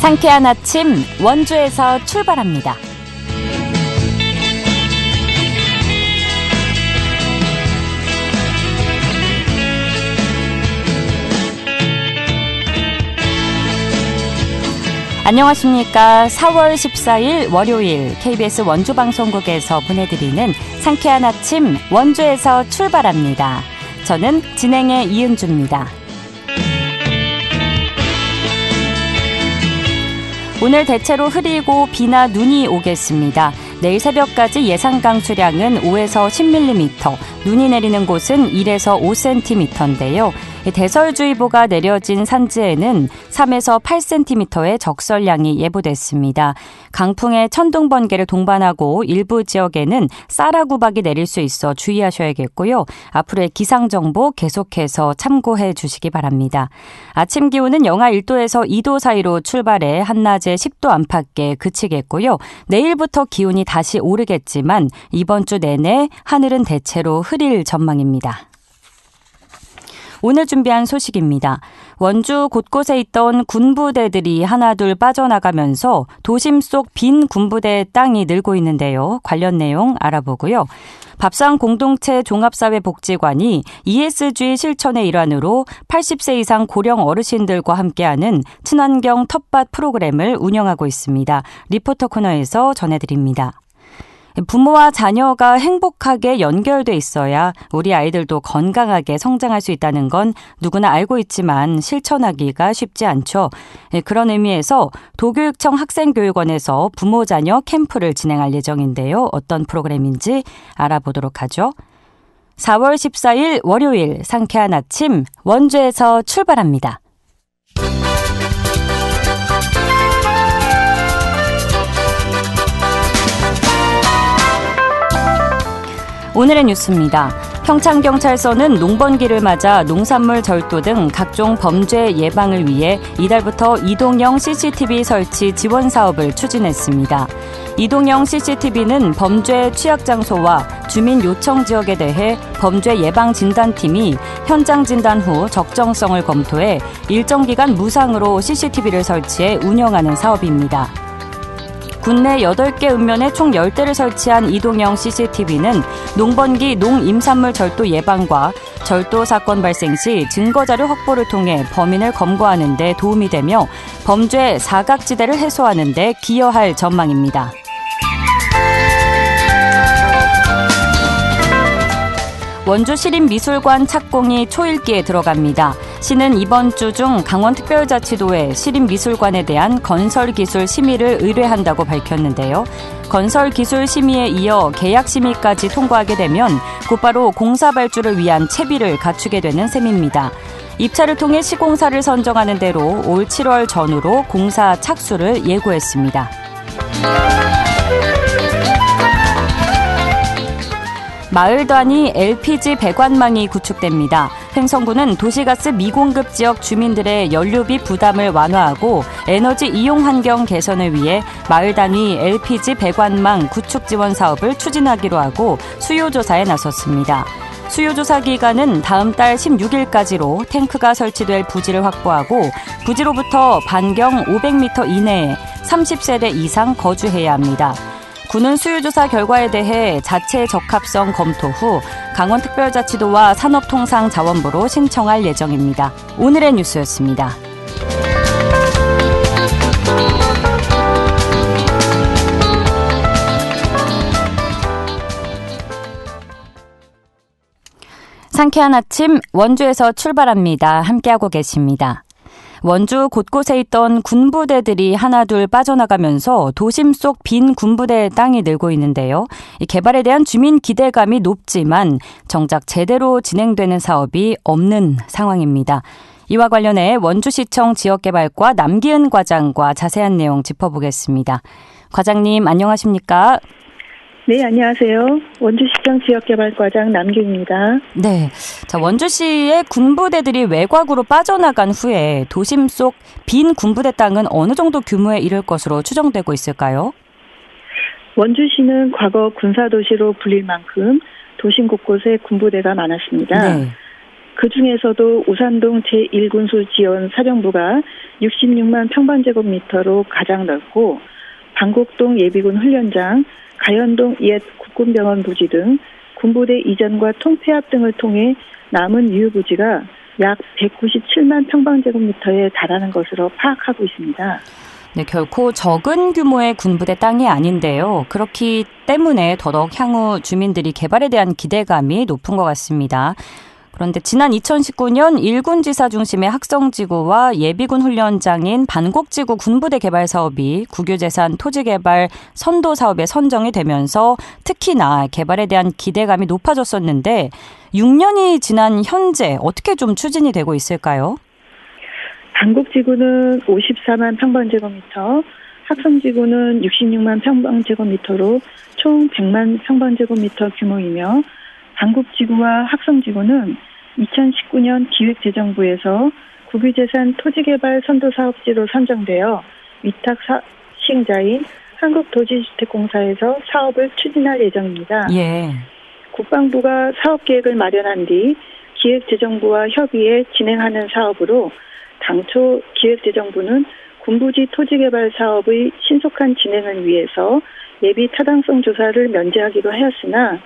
상쾌한 아침 원주에서 출발합니다. 안녕하십니까. 4월 14일 월요일 KBS 원주방송국에서 보내드리는 상쾌한 아침 원주에서 출발합니다. 저는 진행의 이은주입니다. 오늘 대체로 흐리고 비나 눈이 오겠습니다. 내일 새벽까지 예상 강수량은 5에서 10mm, 눈이 내리는 곳은 1에서 5cm인데요. 대설주의보가 내려진 산지에는 3에서 8cm의 적설량이 예보됐습니다. 강풍에 천둥 번개를 동반하고 일부 지역에는 쌀아구박이 내릴 수 있어 주의하셔야겠고요. 앞으로의 기상정보 계속해서 참고해 주시기 바랍니다. 아침 기온은 영하 1도에서 2도 사이로 출발해 한낮에 10도 안팎에 그치겠고요. 내일부터 기온이 다시 오르겠지만 이번 주 내내 하늘은 대체로 흐릴 전망입니다. 오늘 준비한 소식입니다. 원주 곳곳에 있던 군부대들이 하나둘 빠져나가면서 도심 속 빈 군부대 땅이 늘고 있는데요. 관련 내용 알아보고요. 밥상 공동체 종합사회복지관이 ESG 실천의 일환으로 80세 이상 고령 어르신들과 함께하는 친환경 텃밭 프로그램을 운영하고 있습니다. 리포터 코너에서 전해드립니다. 부모와 자녀가 행복하게 연결돼 있어야 우리 아이들도 건강하게 성장할 수 있다는 건 누구나 알고 있지만 실천하기가 쉽지 않죠. 그런 의미에서 도교육청 학생교육원에서 부모 자녀 캠프를 진행할 예정인데요. 어떤 프로그램인지 알아보도록 하죠. 4월 14일 월요일 상쾌한 아침 원주에서 출발합니다. 오늘의 뉴스입니다. 평창경찰서는 농번기를 맞아 농산물 절도 등 각종 범죄 예방을 위해 이달부터 이동형 CCTV 설치 지원 사업을 추진했습니다. 이동형 CCTV는 범죄 취약 장소와 주민 요청 지역에 대해 범죄 예방 진단팀이 현장 진단 후 적정성을 검토해 일정 기간 무상으로 CCTV를 설치해 운영하는 사업입니다. 국내 8개 읍면에 총 10대를 설치한 이동형 CCTV는 농번기 농임산물 절도 예방과 절도 사건 발생 시 증거자료 확보를 통해 범인을 검거하는 데 도움이 되며 범죄 사각지대를 해소하는 데 기여할 전망입니다. 원주시립미술관 착공이 초읽기에 들어갑니다. 시는 이번 주 중 강원특별자치도에 시립미술관에 대한 건설기술 심의를 의뢰한다고 밝혔는데요. 건설기술 심의에 이어 계약 심의까지 통과하게 되면 곧바로 공사 발주를 위한 채비를 갖추게 되는 셈입니다. 입찰을 통해 시공사를 선정하는 대로 올 7월 전후로 공사 착수를 예고했습니다. 마을 단위 LPG 배관망이 구축됩니다. 횡성구는 도시가스 미공급 지역 주민들의 연료비 부담을 완화하고 에너지 이용 환경 개선을 위해 마을 단위 LPG 배관망 구축 지원 사업을 추진하기로 하고 수요조사에 나섰습니다. 수요조사 기간은 다음 달 16일까지로 탱크가 설치될 부지를 확보하고 부지로부터 반경 500m 이내에 30세대 이상 거주해야 합니다. 군은 수요조사 결과에 대해 자체 적합성 검토 후 강원특별자치도와 산업통상자원부로 신청할 예정입니다. 오늘의 뉴스였습니다. 상쾌한 아침 원주에서 출발합니다. 함께하고 계십니다. 원주 곳곳에 있던 군부대들이 하나둘 빠져나가면서 도심 속 빈 군부대 땅이 늘고 있는데요. 이 개발에 대한 주민 기대감이 높지만 정작 제대로 진행되는 사업이 없는 상황입니다. 이와 관련해 원주시청 지역개발과 남기은 과장과 자세한 내용 짚어보겠습니다. 과장님 안녕하십니까? 네, 안녕하세요. 원주시청 지역개발과장 남기은입니다. 네, 자 원주시의 군부대들이 외곽으로 빠져나간 후에 도심 속 빈 군부대 땅은 어느 정도 규모에 이를 것으로 추정되고 있을까요? 원주시는 과거 군사도시로 불릴 만큼 도심 곳곳에 군부대가 많았습니다. 네. 그중에서도 우산동 제1군수 지원 사령부가 66만 평방제곱미터로 가장 넓고 방곡동 예비군 훈련장, 가현동 옛 국군병원 부지 등 군부대 이전과 통폐합 등을 통해 남은 유휴부지가 약 197만 평방제곱미터에 달하는 것으로 파악하고 있습니다. 네, 결코 적은 규모의 군부대 땅이 아닌데요. 그렇기 때문에 더더욱 향후 주민들이 개발에 대한 기대감이 높은 것 같습니다. 그런데 지난 2019년 일군지사 중심의 학성지구와 예비군 훈련장인 반곡지구 군부대 개발 사업이 국유재산 토지개발 선도 사업에 선정이 되면서 특히나 개발에 대한 기대감이 높아졌었는데 6년이 지난 현재 어떻게 좀 추진이 되고 있을까요? 반곡지구는 54만 평방제곱미터, 학성지구는 66만 평방제곱미터로 총 100만 평방제곱미터 규모이며 반곡지구와 학성지구는 2019년 기획재정부에서 국유재산 토지개발 선도사업지로 선정되어 위탁 시행자인 한국도시주택공사에서 사업을 추진할 예정입니다. 예. 국방부가 사업계획을 마련한 뒤 기획재정부와 협의해 진행하는 사업으로 당초 기획재정부는 군부지 토지개발 사업의 신속한 진행을 위해서 예비 타당성 조사를 면제하기로 하였으나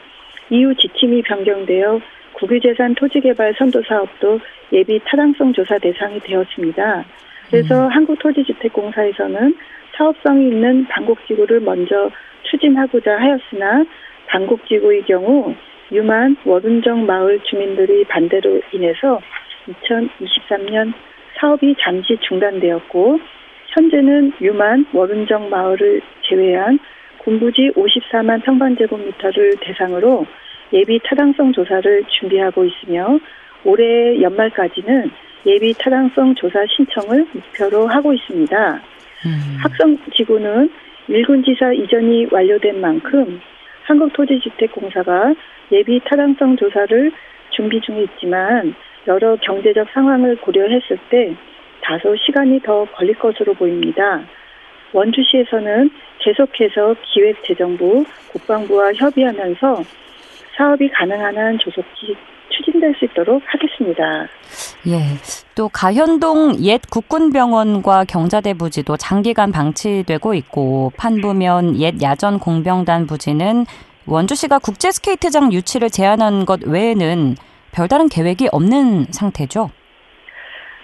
이후 지침이 변경되어 국유재산 토지개발 선도사업도 예비 타당성 조사 대상이 되었습니다. 그래서 한국토지주택공사에서는 사업성이 있는 반곡지구를 먼저 추진하고자 하였으나 반곡지구의 경우 유만 월운정 마을 주민들의 반대로 인해서 2023년 사업이 잠시 중단되었고 현재는 유만 월운정 마을을 제외한 군부지 54만 평방제곱미터를 대상으로 예비 타당성 조사를 준비하고 있으며 올해 연말까지는 예비 타당성 조사 신청을 목표로 하고 있습니다. 학성지구는 일군지사 이전이 완료된 만큼 한국토지주택공사가 예비 타당성 조사를 준비 중에 있지만 여러 경제적 상황을 고려했을 때 다소 시간이 더 걸릴 것으로 보입니다. 원주시에서는 계속해서 기획재정부, 국방부와 협의하면서 사업이 가능한 한 조속히 추진될 수 있도록 하겠습니다. 예, 또 가현동 옛 국군병원과 경자대 부지도 장기간 방치되고 있고 판부면 옛 야전 공병단 부지는 원주시가 국제스케이트장 유치를 제안한 것 외에는 별다른 계획이 없는 상태죠.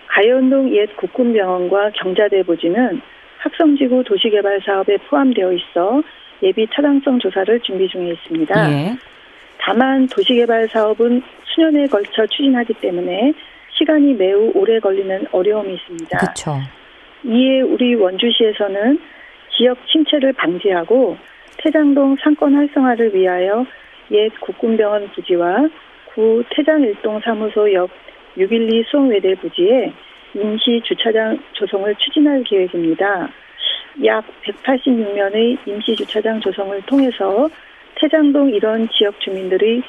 가현동 옛 국군병원과 경자대 부지는 학성지구 도시개발 사업에 포함되어 있어 예비 타당성 조사를 준비 중에 있습니다. 예. 다만 도시개발 사업은 수년에 걸쳐 추진하기 때문에 시간이 매우 오래 걸리는 어려움이 있습니다. 그렇죠. 이에 우리 원주시에서는 지역 침체를 방지하고 태장동 상권 활성화를 위하여 옛 국군병원 부지와 구 태장일동사무소 옆 612 수원외대 부지에 임시 주차장 조성을 추진할 계획입니다. 약 186면의 임시 주차장 조성을 통해서 태장동 이런 지역 주민들의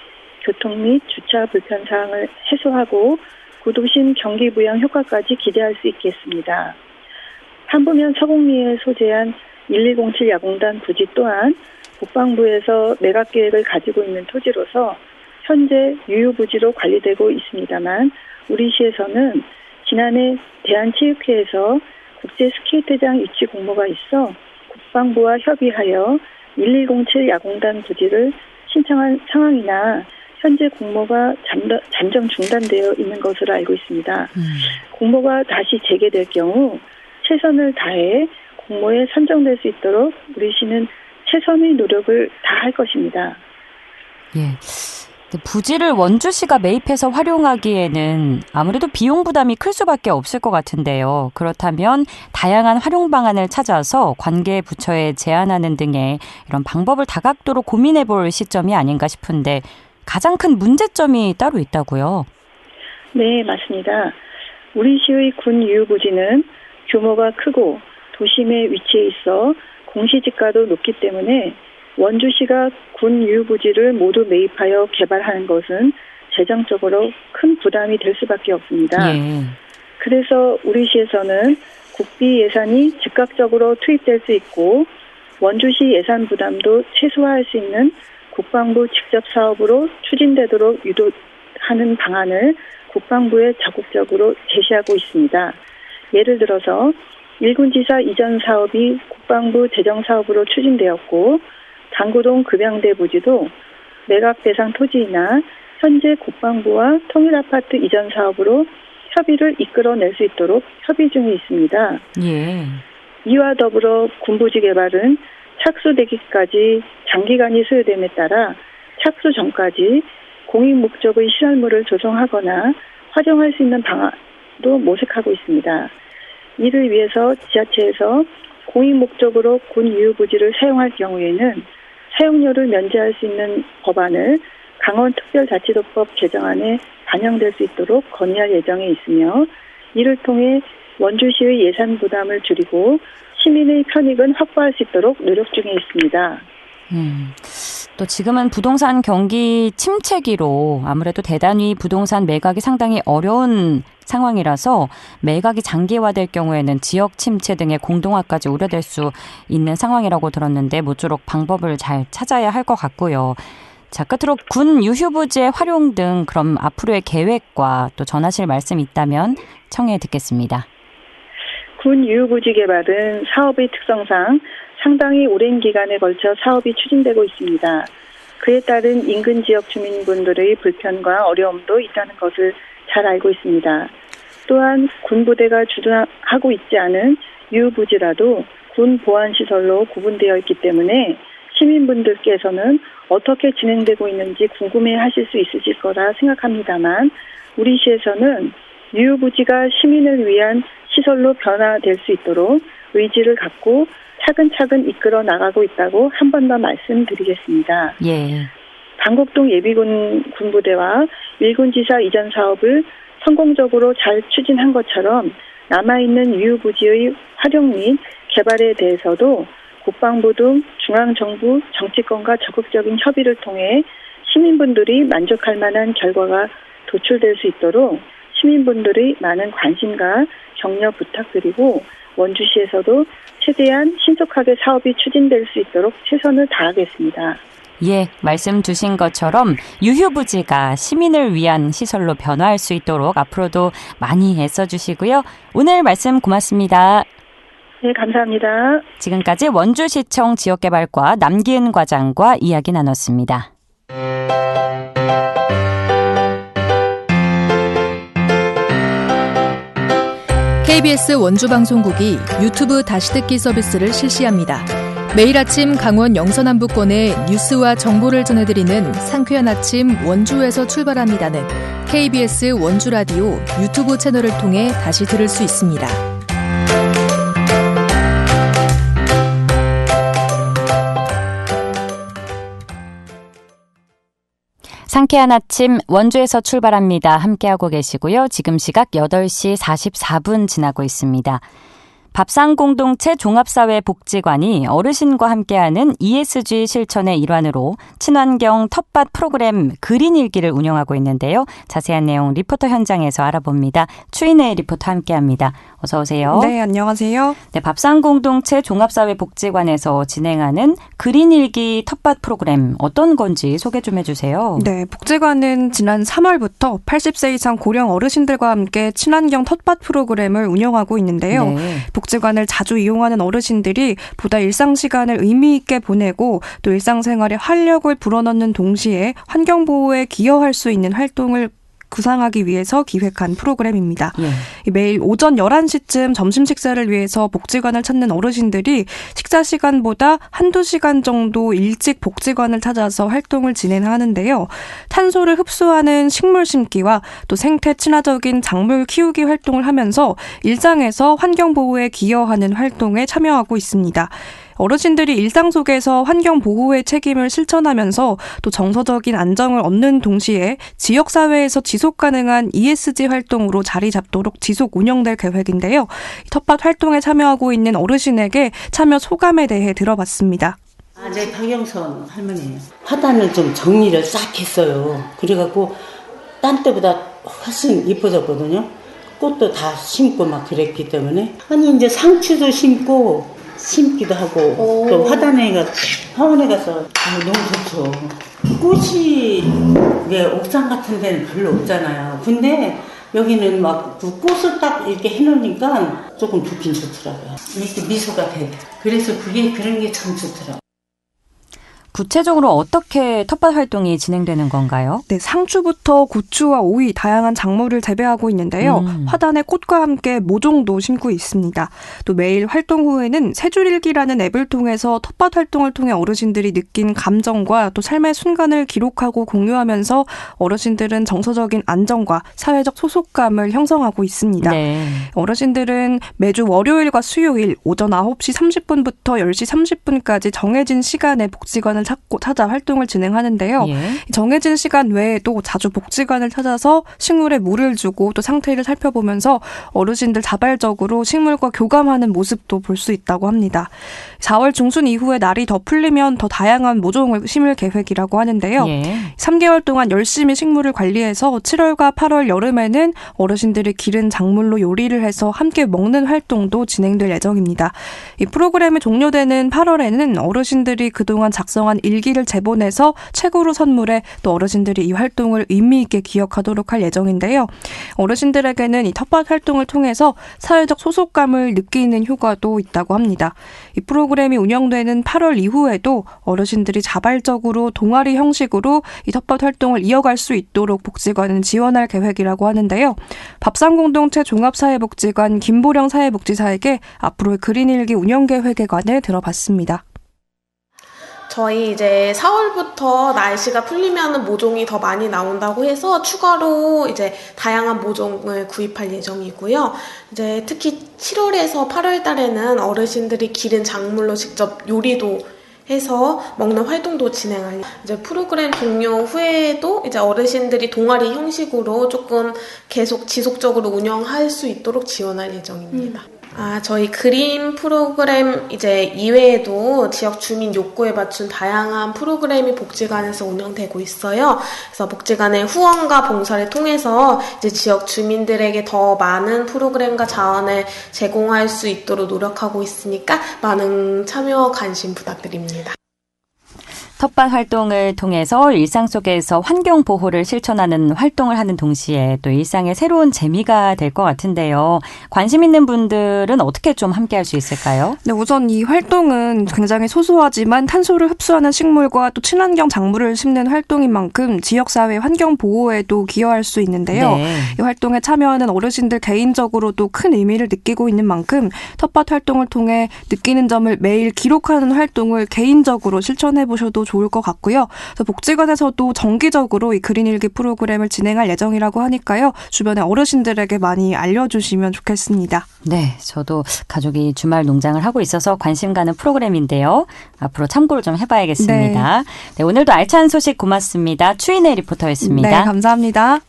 교통 및 주차 불편 사항을 해소하고 구도심 경기 부양 효과까지 기대할 수 있겠습니다. 판부면 서곡리에 소재한 1107 야공단 부지 또한 국방부에서 매각 계획을 가지고 있는 토지로서 현재 유휴부지로 관리되고 있습니다만 우리 시에서는 지난해 대한체육회에서 국제스케이트장 유치 공모가 있어 국방부와 협의하여 1107 야공단 부지를 신청한 상황이나 현재 공모가 잠정 중단되어 있는 것으로 알고 있습니다. 공모가 다시 재개될 경우 최선을 다해 공모에 선정될 수 있도록 우리 시는 최선의 노력을 다할 것입니다. 예. 부지를 원주시가 매입해서 활용하기에는 아무래도 비용 부담이 클 수밖에 없을 것 같은데요. 그렇다면 다양한 활용 방안을 찾아서 관계 부처에 제안하는 등의 이런 방법을 다각도로 고민해 볼 시점이 아닌가 싶은데 가장 큰 문제점이 따로 있다고요? 네, 맞습니다. 우리 시의 군 유휴부지는 규모가 크고 도심에 위치해 있어 공시지가도 높기 때문에 원주시가 군 유휴부지를 모두 매입하여 개발하는 것은 재정적으로 큰 부담이 될 수밖에 없습니다. 예. 그래서 우리 시에서는 국비 예산이 즉각적으로 투입될 수 있고 원주시 예산 부담도 최소화할 수 있는 국방부 직접 사업으로 추진되도록 하는 방안을 국방부에 적극적으로 제시하고 있습니다. 예를 들어서 일군지사 이전 사업이 국방부 재정사업으로 추진되었고 당구동 급양대 부지도 매각 대상 토지이나 현재 국방부와 통일아파트 이전 사업으로 협의를 이끌어낼 수 있도록 협의 중에 있습니다. 예. 이와 더불어 군부지 개발은 착수되기까지 장기간이 소요됨에 따라 착수 전까지 공익 목적의 시설물을 조성하거나 활용할 수 있는 방안도 모색하고 있습니다. 이를 위해서 지자체에서 공익 목적으로 군 유휴부지를 사용할 경우에는 사용료를 면제할 수 있는 법안을 강원특별자치도법 개정안에 반영될 수 있도록 건의할 예정에 있으며 이를 통해 원주시의 예산 부담을 줄이고 시민의 편익은 확보할 수 있도록 노력 중에 있습니다. 또 지금은 부동산 경기 침체기로 아무래도 대단위 부동산 매각이 상당히 어려운 상황이라서 매각이 장기화될 경우에는 지역 침체 등의 공동화까지 우려될 수 있는 상황이라고 들었는데 모쪼록 방법을 잘 찾아야 할 것 같고요. 자, 끝으로 군 유휴부지의 활용 등 그럼 앞으로의 계획과 또 전하실 말씀 있다면 청해 듣겠습니다. 군 유휴부지 개발은 사업의 특성상 상당히 오랜 기간에 걸쳐 사업이 추진되고 있습니다. 그에 따른 인근 지역 주민분들의 불편과 어려움도 있다는 것을 잘 알고 있습니다. 또한 군부대가 주둔하고 있지 않은 유휴부지라도 군 보안시설로 구분되어 있기 때문에 시민분들께서는 어떻게 진행되고 있는지 궁금해하실 수 있으실 거라 생각합니다만 우리 시에서는 유휴부지가 시민을 위한 시설로 변화될 수 있도록 의지를 갖고 차근차근 이끌어 나가고 있다고 한 번 더 말씀드리겠습니다. 예. 방곡동 예비군 군부대와 일군지사 이전 사업을 성공적으로 잘 추진한 것처럼 남아있는 유휴부지의 활용 및 개발에 대해서도 국방부 등 중앙정부 정치권과 적극적인 협의를 통해 시민분들이 만족할 만한 결과가 도출될 수 있도록 시민분들의 많은 관심과 격려 부탁드리고 원주시에서도 최대한 신속하게 사업이 추진될 수 있도록 최선을 다하겠습니다. 예, 말씀 주신 것처럼 유휴부지가 시민을 위한 시설로 변화할 수 있도록 앞으로도 많이 애써주시고요. 오늘 말씀 고맙습니다. 네, 감사합니다. 지금까지 원주시청 지역개발과 남기은 과장과 이야기 나눴습니다. KBS 원주방송국이 유튜브 다시 듣기 서비스를 실시합니다. 매일 아침 강원 영서남부권의 뉴스와 정보를 전해드리는 상쾌한 아침 원주에서 출발합니다는 KBS 원주라디오 유튜브 채널을 통해 다시 들을 수 있습니다. 상쾌한 아침 원주에서 출발합니다. 함께하고 계시고요. 지금 시각 8시 44분 지나고 있습니다. 밥상공동체 종합사회복지관이 어르신과 함께하는 ESG 실천의 일환으로 친환경 텃밭 프로그램 그린일기를 운영하고 있는데요. 자세한 내용 리포터 현장에서 알아봅니다. 추인혜 리포터 함께합니다. 어서 오세요. 네, 안녕하세요. 네, 밥상공동체 종합사회복지관에서 진행하는 그린일기 텃밭 프로그램 어떤 건지 소개 좀 해주세요. 네, 복지관은 지난 3월부터 80세 이상 고령 어르신들과 함께 친환경 텃밭 프로그램을 운영하고 있는데요. 네. 복지관을 자주 이용하는 어르신들이 보다 일상 시간을 의미 있게 보내고 또 일상생활에 활력을 불어넣는 동시에 환경보호에 기여할 수 있는 활동을 구상하기 위해서 기획한 프로그램입니다. 예. 매일 오전 11시쯤 점심 식사를 위해서 복지관을 찾는 어르신들이 식사 시간보다 한두 시간 정도 일찍 복지관을 찾아서 활동을 진행하는데요. 탄소를 흡수하는 식물 심기와 또 생태 친화적인 작물 키우기 활동을 하면서 일상에서 환경보호에 기여하는 활동에 참여하고 있습니다. 어르신들이 일상 속에서 환경 보호의 책임을 실천하면서 또 정서적인 안정을 얻는 동시에 지역사회에서 지속 가능한 ESG 활동으로 자리 잡도록 지속 운영될 계획인데요. 텃밭 활동에 참여하고 있는 어르신에게 참여 소감에 대해 들어봤습니다. 네, 박영선 할머니예요. 화단을 좀 정리를 싹 했어요. 그래갖고 딴 때보다 훨씬 이뻐졌거든요. 꽃도 다 심고 막 그랬기 때문에. 아니 이제 상추도 심고 심기도 하고 또 화원에 가서 너무 좋죠. 꽃이 이게 옥상 같은 데는 별로 없잖아요. 근데 여기는 막 그 꽃을 딱 이렇게 해놓으니까 조금 좋긴 좋더라고요. 이렇게 미소가 돼. 그래서 그런 게 참 좋더라고요. 구체적으로 어떻게 텃밭 활동이 진행되는 건가요? 네, 상추부터 고추와 오이 다양한 작물을 재배하고 있는데요. 화단에 꽃과 함께 모종도 심고 있습니다. 또 매일 활동 후에는 세줄일기라는 앱을 통해서 텃밭 활동을 통해 어르신들이 느낀 감정과 또 삶의 순간을 기록하고 공유하면서 어르신들은 정서적인 안정과 사회적 소속감을 형성하고 있습니다. 네. 어르신들은 매주 월요일과 수요일 오전 9시 30분부터 10시 30분까지 정해진 시간에 복지관을 찾아 활동을 진행하는데요. 예. 정해진 시간 외에도 자주 복지관을 찾아서 식물에 물을 주고 또 상태를 살펴보면서 어르신들 자발적으로 식물과 교감하는 모습도 볼 수 있다고 합니다. 4월 중순 이후에 날이 더 풀리면 더 다양한 모종을 심을 계획이라고 하는데요. 예. 3개월 동안 열심히 식물을 관리해서 7월과 8월 여름에는 어르신들이 기른 작물로 요리를 해서 함께 먹는 활동도 진행될 예정입니다. 이 프로그램이 종료되는 8월에는 어르신들이 그동안 작성한 일기를 제본해서 책으로 선물해 또 어르신들이 이 활동을 의미 있게 기억하도록 할 예정인데요. 어르신들에게는 이 텃밭 활동을 통해서 사회적 소속감을 느끼는 효과도 있다고 합니다. 이 프로그램이 운영되는 8월 이후에도 어르신들이 자발적으로 동아리 형식으로 이 텃밭 활동을 이어갈 수 있도록 복지관은 지원할 계획이라고 하는데요. 밥상공동체 종합사회복지관 김보령 사회복지사에게 앞으로의 그린일기 운영 계획에 관해 들어봤습니다. 저희 이제 4월부터 날씨가 풀리면 모종이 더 많이 나온다고 해서 추가로 이제 다양한 모종을 구입할 예정이고요. 이제 특히 7월에서 8월 달에는 어르신들이 기른 작물로 직접 요리도 해서 먹는 활동도 진행할 이제 프로그램 종료 후에도 이제 어르신들이 동아리 형식으로 조금 계속 지속적으로 운영할 수 있도록 지원할 예정입니다. 저희 그림 프로그램 이제 이외에도 지역 주민 욕구에 맞춘 다양한 프로그램이 복지관에서 운영되고 있어요. 그래서 복지관의 후원과 봉사를 통해서 이제 지역 주민들에게 더 많은 프로그램과 자원을 제공할 수 있도록 노력하고 있으니까 많은 참여와 관심 부탁드립니다. 텃밭 활동을 통해서 일상 속에서 환경 보호를 실천하는 활동을 하는 동시에 또 일상의 새로운 재미가 될 것 같은데요. 관심 있는 분들은 어떻게 좀 함께할 수 있을까요? 네, 우선 이 활동은 굉장히 소소하지만 탄소를 흡수하는 식물과 또 친환경 작물을 심는 활동인 만큼 지역사회 환경 보호에도 기여할 수 있는데요. 네. 이 활동에 참여하는 어르신들 개인적으로도 큰 의미를 느끼고 있는 만큼 텃밭 활동을 통해 느끼는 점을 매일 기록하는 활동을 개인적으로 실천해 보셔도 좋을 것 같고요. 복지관에서도 정기적으로 이 그린일기 프로그램을 진행할 예정이라고 하니까요. 주변의 어르신들에게 많이 알려주시면 좋겠습니다. 네, 저도 가족이 주말 농장을 하고 있어서 관심 가는 프로그램인데요. 앞으로 참고를 좀 해봐야겠습니다. 네, 오늘도 알찬 소식 고맙습니다. 추인혜 리포터였습니다. 네, 감사합니다.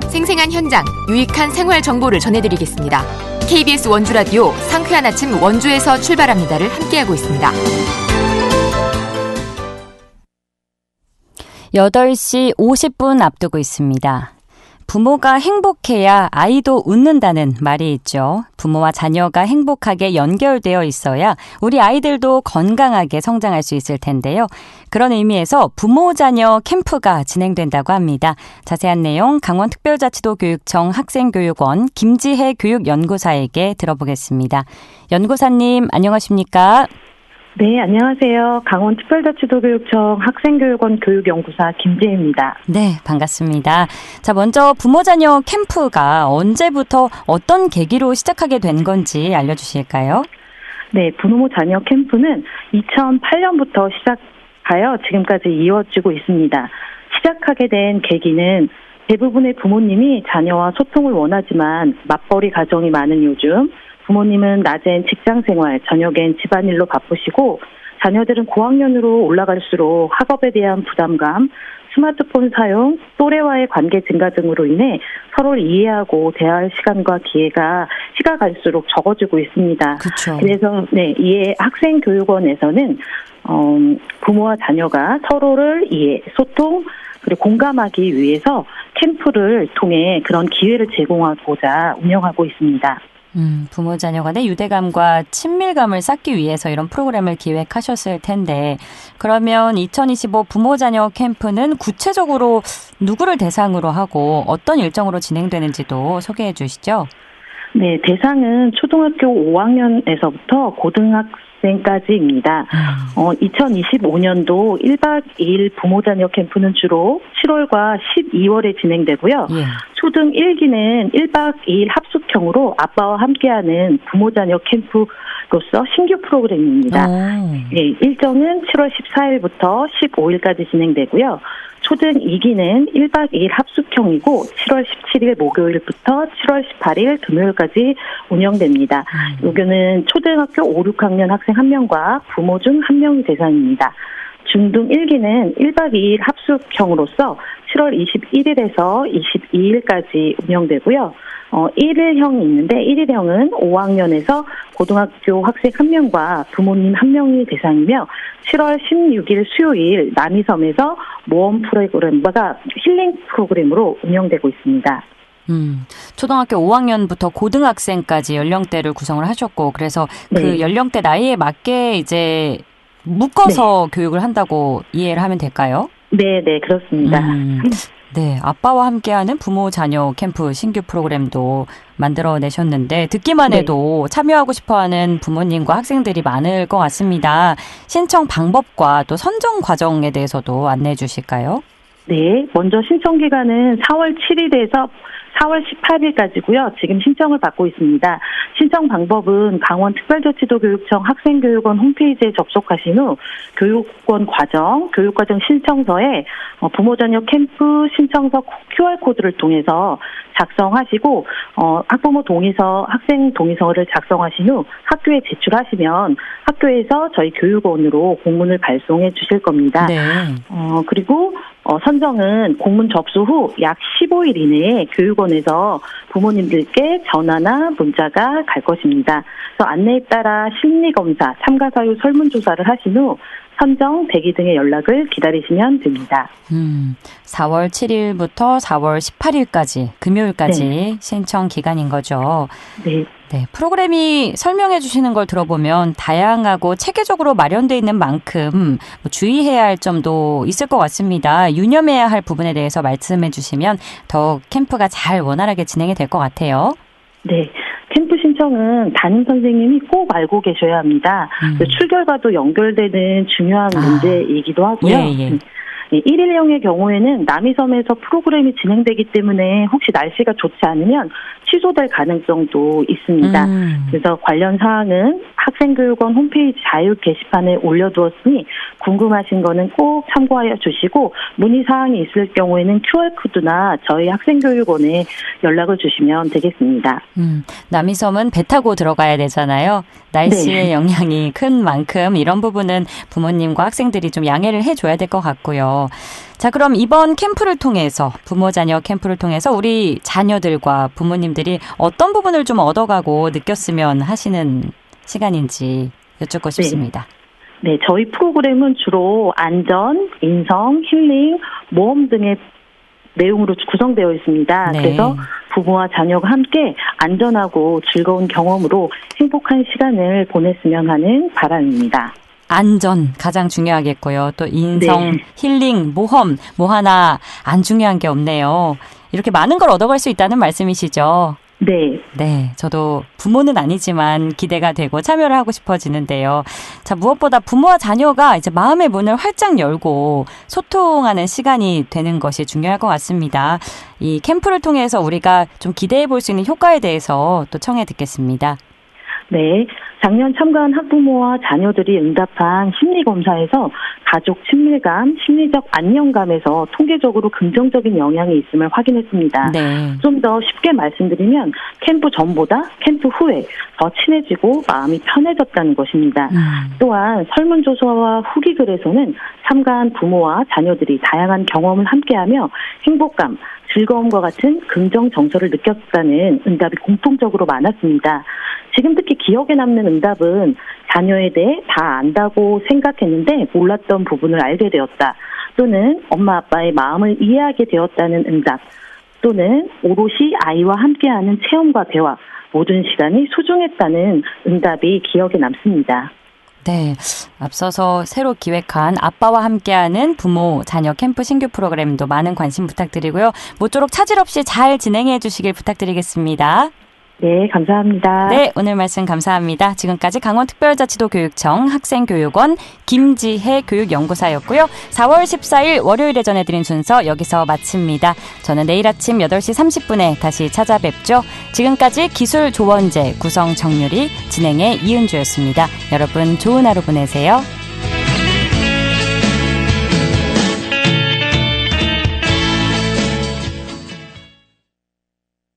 생생한 현장, 유익한 생활 정보를 전해드리겠습니다. KBS 원주라디오 상쾌한 아침 원주에서 출발합니다를 함께하고 있습니다. 8시 50분 앞두고 있습니다. 부모가 행복해야 아이도 웃는다는 말이 있죠. 부모와 자녀가 행복하게 연결되어 있어야 우리 아이들도 건강하게 성장할 수 있을 텐데요. 그런 의미에서 부모 자녀 캠프가 진행된다고 합니다. 자세한 내용 강원특별자치도 교육청 학생교육원 김지혜 교육연구사에게 들어보겠습니다. 연구사님 안녕하십니까? 네, 안녕하세요. 강원특별자치도교육청 학생교육원 교육연구사 김지혜입니다. 네, 반갑습니다. 자, 먼저 부모 자녀 캠프가 언제부터 어떤 계기로 시작하게 된 건지 알려주실까요? 네, 부모 자녀 캠프는 2008년부터 시작하여 지금까지 이어지고 있습니다. 시작하게 된 계기는 대부분의 부모님이 자녀와 소통을 원하지만 맞벌이 가정이 많은 요즘 부모님은 낮엔 직장생활, 저녁엔 집안일로 바쁘시고 자녀들은 고학년으로 올라갈수록 학업에 대한 부담감, 스마트폰 사용, 또래와의 관계 증가 등으로 인해 서로를 이해하고 대화할 시간과 기회가 시가 갈수록 적어지고 있습니다. 그렇죠. 그래서 이에 학생교육원에서는 부모와 자녀가 서로를 이해, 소통, 그리고 공감하기 위해서 캠프를 통해 그런 기회를 제공하고자 운영하고 있습니다. 부모 자녀 간의 유대감과 친밀감을 쌓기 위해서 이런 프로그램을 기획하셨을 텐데 그러면 2025 부모 자녀 캠프는 구체적으로 누구를 대상으로 하고 어떤 일정으로 진행되는지도 소개해 주시죠. 네, 대상은 초등학교 5학년에서부터 고등학생까지입니다. 2025년도 1박 2일 부모 자녀 캠프는 주로 7월과 12월에 진행되고요. 예. 초등 1기는 1박 2일 합숙형으로 아빠와 함께하는 부모 자녀 캠프로서 신규 프로그램입니다. 네, 일정은 7월 14일부터 15일까지 진행되고요. 초등 2기는 1박 2일 합숙형이고 7월 17일 목요일부터 7월 18일 금요일까지 운영됩니다. 여기는 초등학교 5, 6학년 학생 1명과 부모 중 1명이 대상입니다. 중등 1기는 1박 2일 합숙형으로서 7월 21일에서 22일까지 운영되고요. 1일형이 있는데 1일형은 5학년에서 고등학교 학생 1명과 부모님 1명이 대상이며 7월 16일 수요일 남이섬에서 모험 프로그램과 힐링 프로그램으로 운영되고 있습니다. 초등학교 5학년부터 고등학생까지 연령대를 구성을 하셨고 그래서 그 네. 연령대 나이에 맞게 이제 묶어서 교육을 한다고 이해를 하면 될까요? 네, 그렇습니다. 네, 아빠와 함께하는 부모 자녀 캠프 신규 프로그램도 만들어내셨는데 듣기만 해도 참여하고 싶어하는 부모님과 학생들이 많을 것 같습니다. 신청 방법과 또 선정 과정에 대해서도 안내해 주실까요? 네, 먼저 신청 기간은 4월 7일에서 4월 18일까지고요. 지금 신청을 받고 있습니다. 신청 방법은 강원특별자치도교육청 학생교육원 홈페이지에 접속하신 후 교육원 교육과정 신청서에 부모 자녀 캠프 신청서 QR코드를 통해서 작성하시고 학부모 동의서, 학생 동의서를 작성하신 후 학교에 제출하시면 학교에서 저희 교육원으로 공문을 발송해 주실 겁니다. 네. 그리고 선정은 공문 접수 후 약 15일 이내에 교육원에서 부모님들께 전화나 문자가 갈 것입니다. 그래서 안내에 따라 심리검사, 참가 사유 설문조사를 하신 후 선정, 대기 등의 연락을 기다리시면 됩니다. 4월 7일부터 4월 18일까지 금요일까지 신청 기간인 거죠. 네. 네, 프로그램이 설명해 주시는 걸 들어보면 다양하고 체계적으로 마련되어 있는 만큼 주의해야 할 점도 있을 것 같습니다. 유념해야 할 부분에 대해서 말씀해 주시면 더 캠프가 잘 원활하게 진행이 될 것 같아요. 네. 캠프 신청은 담임 선생님이 꼭 알고 계셔야 합니다. 출결과도 연결되는 중요한 문제이기도 하고요. 예. 1일형의 경우에는 남이섬에서 프로그램이 진행되기 때문에 혹시 날씨가 좋지 않으면 취소될 가능성도 있습니다. 그래서 관련 사항은 학생교육원 홈페이지 자유 게시판에 올려두었으니 궁금하신 거는 꼭 참고하여 주시고 문의사항이 있을 경우에는 QR코드나 저희 학생교육원에 연락을 주시면 되겠습니다. 남이섬은 배 타고 들어가야 되잖아요. 날씨의 영향이 큰 만큼 이런 부분은 부모님과 학생들이 좀 양해를 해줘야 될 것 같고요. 자, 그럼 이번 캠프를 통해서 부모 자녀 캠프를 통해서 우리 자녀들과 부모님들이 어떤 부분을 좀 얻어가고 느꼈으면 하시는 시간인지 여쭙고 싶습니다. 네, 저희 프로그램은 주로 안전, 인성, 힐링, 모험 등의 내용으로 구성되어 있습니다. 네. 그래서 부모와 자녀가 함께 안전하고 즐거운 경험으로 행복한 시간을 보냈으면 하는 바람입니다. 안전 가장 중요하겠고요. 또 인성, 힐링, 모험 뭐 하나 안 중요한 게 없네요. 이렇게 많은 걸 얻어갈 수 있다는 말씀이시죠? 네, 저도 부모는 아니지만 기대가 되고 참여를 하고 싶어지는데요. 자, 무엇보다 부모와 자녀가 이제 마음의 문을 활짝 열고 소통하는 시간이 되는 것이 중요할 것 같습니다. 이 캠프를 통해서 우리가 좀 기대해 볼 수 있는 효과에 대해서 또 청해 듣겠습니다. 네, 작년 참가한 학부모와 자녀들이 응답한 심리검사에서 가족 친밀감, 심리적 안정감에서 통계적으로 긍정적인 영향이 있음을 확인했습니다. 네. 좀 더 쉽게 말씀드리면 캠프 전보다 캠프 후에 더 친해지고 마음이 편해졌다는 것입니다. 또한 설문조사와 후기글에서는 참가한 부모와 자녀들이 다양한 경험을 함께하며 행복감, 즐거움과 같은 긍정 정서를 느꼈다는 응답이 공통적으로 많았습니다. 지금 특히 기억에 남는 응답은 자녀에 대해 다 안다고 생각했는데 몰랐던 부분을 알게 되었다. 또는 엄마 아빠의 마음을 이해하게 되었다는 응답, 또는 오롯이 아이와 함께하는 체험과 대화, 모든 시간이 소중했다는 응답이 기억에 남습니다. 네, 앞서서 새로 기획한 아빠와 함께하는 부모 자녀 캠프 신규 프로그램도 많은 관심 부탁드리고요. 모쪼록 차질 없이 잘 진행해 주시길 부탁드리겠습니다. 네, 감사합니다. 네, 오늘 말씀 감사합니다. 지금까지 강원특별자치도 교육청 학생교육원 김지혜 교육연구사였고요. 4월 14일 월요일에 전해드린 순서 여기서 마칩니다. 저는 내일 아침 8시 30분에 다시 찾아뵙죠. 지금까지 기술 조원재, 구성 정유리, 진행의 이은주였습니다. 여러분 좋은 하루 보내세요.